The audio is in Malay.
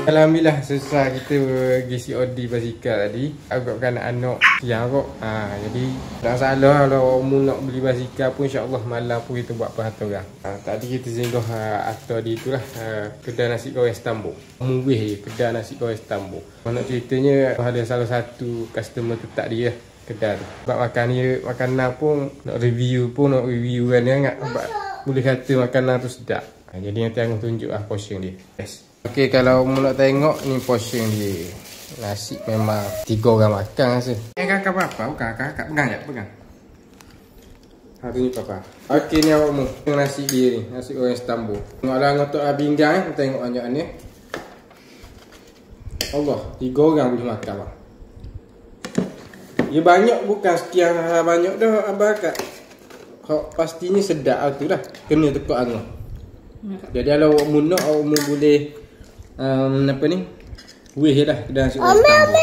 Alhamdulillah selesai kita pergi COD basikal tadi. Agak anak-anak siang kot. Jadi tak salah kalau mu nak beli basikal pun insya-Allah malam pun kita buat peraturan. Tadi kita singgah atau di itulah kedai nasi goreng Istanbul. Murih je kedai nasi goreng Istanbul. Nak ceritanya ada salah satu customer tetap dia kedai tu. Sebab makan dia makanan pun nak review kan dia ingat boleh kata makanan tu sedap. Jadi nanti aku tunjuk portion dia. Yes. Okey, kalau mu nak tengok ni portion dia. Nasi memang 3 orang makan rasa. Kakak apa? Bukan kakak pegang je, pegang. Tunjuk papa. Okey ni awak mu. Nasi dia ni, nasi goreng Istanbul. Tengoklah ngotok abinggang tengok banyak ni. Allah, 3 orang boleh makan bang. Dia banyak bukan sekian banyak dah abang kat. Pastinya sedap tu dah. Kena tekuk angah. Jadi kalau awak mu nak, awak mu boleh apa ni? Weh je lah kedai nasi goreng Istanbul.